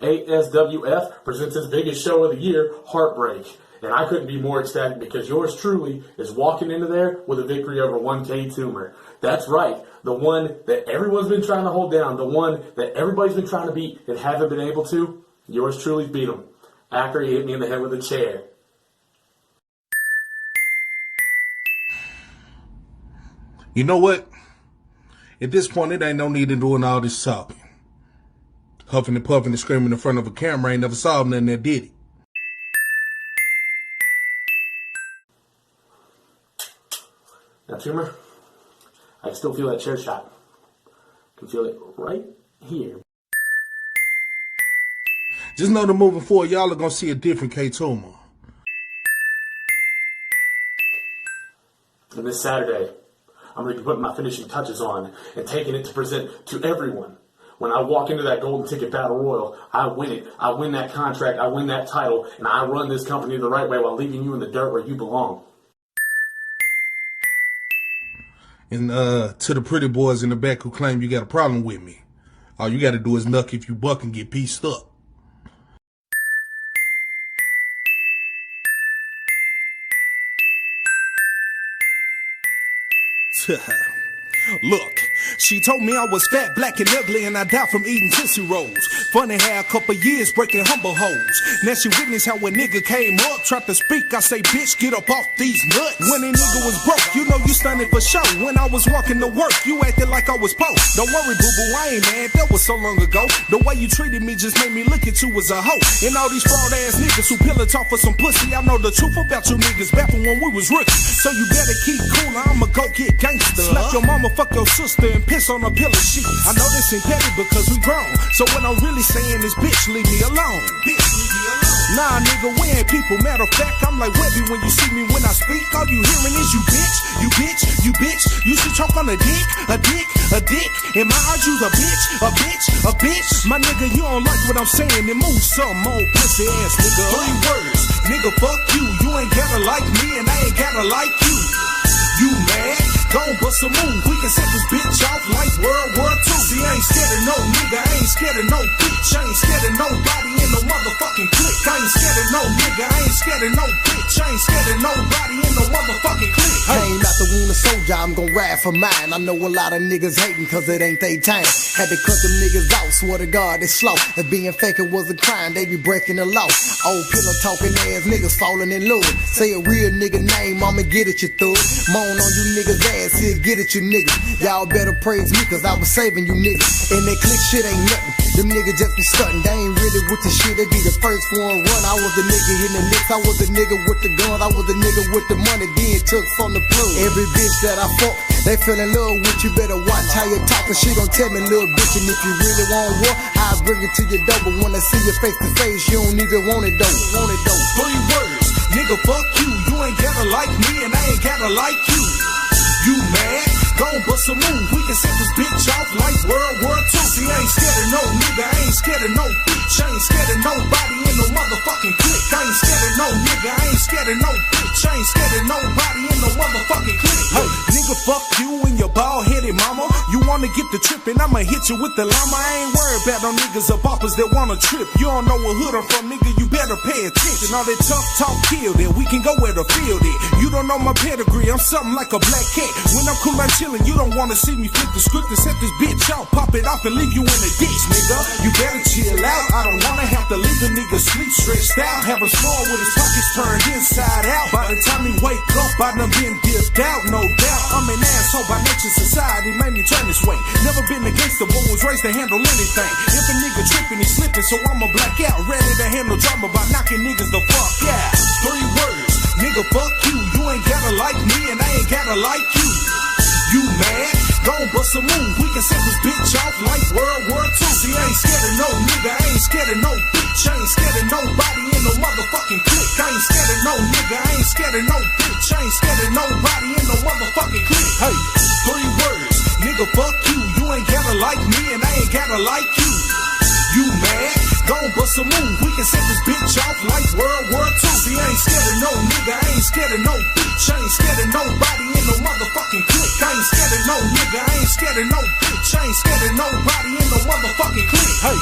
ASWF presents its biggest show of the year, Heartbreak. And I couldn't be more ecstatic because yours truly is walking into there with a victory over 1K Tumor. That's right, the one that everyone's been trying to hold down, the one that everybody's been trying to beat and haven't been able to. Yours truly beat him. After he hit me in the head with a chair. You know what? At this point, it ain't no need in doing all this talking. Huffing and puffing and screaming in front of a camera ain't never solved nothing that did it. Now, Tumor, I can still feel that chair shot. I can feel it right here. Just know that moving forward, y'all are gonna see a different K Tumor. And this Saturday, I'm going to be putting my finishing touches on and taking it to present to everyone. When I walk into that Golden Ticket Battle Royal, I win it. I win that contract. I win that title. And I run this company the right way while leaving you in the dirt where you belong. And to the pretty boys in the back who claim you got a problem with me, all you got to do is knuck if you buck and get pieced up. Look, she told me I was fat, black, and ugly, and I died from eating Tootsie Rolls. Funny how a couple years breaking humble hoes. Now she witnessed how a nigga came up, tried to speak. I say, bitch, get up off these nuts. When a nigga was broke, you know you stunning for show. When I was walking to work, you acted like I was po. Don't worry, boo-boo, I ain't mad, that was so long ago. The way you treated me just made me look at you as a hoe. And all these fraud-ass niggas who pillow talk for some pussy, I know the truth about you niggas back from when we was rookies. So you better keep cool, I'ma go get gangster. Slap your mama, fuck your sister, and piss on a pillow sheet. I know this ain't petty because we grown. So what I'm really saying is, bitch, leave me alone. Bitch, leave me alone. Nah, nigga, we ain't people. Matter of fact, I'm like Webby when you see me when I speak. All you hearing is you bitch, you bitch, you bitch. You should choke on a dick, a dick, a dick. In my eyes, you's a bitch, a bitch, a bitch. My nigga, you don't like what I'm saying, then move some old pussy ass nigga. 3 words, nigga, fuck you. You ain't gotta like me and I ain't gotta like you. You mad? Gon' bust a move, we can set this bitch off like World War II. See, I ain't scared of no nigga, I ain't scared of no bitch. I ain't scared of nobody in no motherfucking clique. I ain't scared of no nigga, I ain't scared of no bitch. I ain't scared of nobody in no motherfucking clique. Came out the wound of soldier, I'm gon' ride for mine. I know a lot of niggas hating cause it ain't they time. Had to cut them niggas out, swear to God, they slow. If being fake it was a crime, they be breaking the law. Old pillow talking ass niggas falling in love. Say a real nigga name, I'ma get at you thug. Moan on you niggas ass, here get at you niggas. Y'all better praise me cause I was saving you niggas. And that click shit ain't nothing, them niggas just be stunting. They ain't really with the shit, they be the first one run. I was the nigga hitting the licks, I was the nigga with the gun. I was the nigga with the money, then took from the plug. Every bitch that I fuck, they fell in love with you. Better watch how you talk, cause she gon' tell me, little bitch. And if you really want war, I'll bring it to your door. But when I see you face to face, you don't even want it though. 3 words, nigga, fuck you. You ain't gotta like me and I ain't gotta like you. You mad? Gon' bust a move, we can set this bitch off like World War II. See, I ain't scared of no nigga, I ain't scared of no bitch. I ain't scared of nobody in no motherfucking clique. I ain't scared of no nigga, I ain't scared of no bitch. I ain't scared of nobody in no motherfucking clique. Hey, nigga, fuck you and your bald-headed mama. You wanna get the trip and I'ma hit you with the llama. I ain't worried about no niggas or boppers that wanna trip. You don't know what hood I'm from, nigga, you better pay attention. All that tough talk killed it, we can go where the field is. You don't know my pedigree, I'm something like a black cat. When I'm cool, I'm chillin', you don't wanna see me flip the script and set this bitch out, pop it off and leave you in the ditch, nigga. You better chill out, I don't wanna have to leave a nigga sleep stretched out. Have a small with his pockets turned inside out. By the time he wake up, I done been dipped out, no doubt. I'm an asshole by nature, society made me turn this way. Never been against the boy, was raised to handle anything. If a nigga trippin', he slippin', so I'ma black out. Ready to handle drama by knocking niggas the fuck out. 3 words, nigga, fuck you. You ain't gotta like me and I ain't gotta like you. You mad? Gon' bust a move, we can set this bitch off like World War II. See, I ain't scared of no nigga, I ain't scared of no bitch. I ain't scared of nobody in no motherfucking clique. I ain't scared of no nigga, I ain't scared of no bitch. I ain't scared of nobody in no motherfucking clique. Hey, 3 words, nigga, fuck you. You ain't gotta like me and I ain't gotta like you. You mad? Gon' bust a move, we can set this bitch off like World War II. See, I ain't scared of no nigga, I ain't scared of no bitch. I ain't scared of nobody in no motherfucking clique. I ain't scared of no nigga, I ain't scared of no bitch. I ain't scared of nobody in no motherfucking clique. Hey.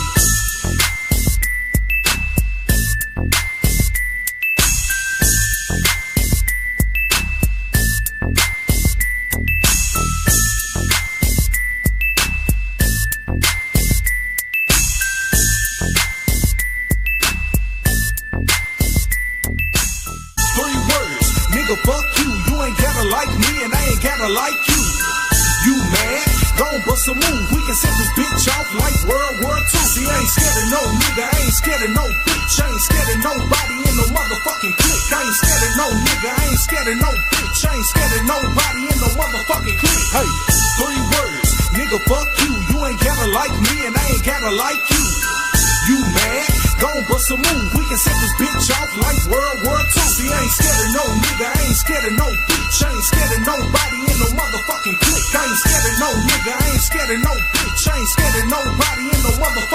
War II. See, I ain't scared of no nigga, I ain't scared of no bitch, I ain't scared of nobody in no motherfucking clique. I ain't scared of no nigga, I ain't scared of no bitch, I ain't scared of nobody in no motherfucking clique. Hey, 3 words, nigga, fuck you. You ain't gotta like me and I ain't gotta like you. You mad? Gon' bust a move. We can set this bitch off like World War II. See, I ain't scared of no nigga, I ain't scared of no bitch, I ain't scared of nobody in no motherfucking clique. I ain't scared of no nigga, I ain't scared of no bitch, I ain't scared of nobody in no motherfucking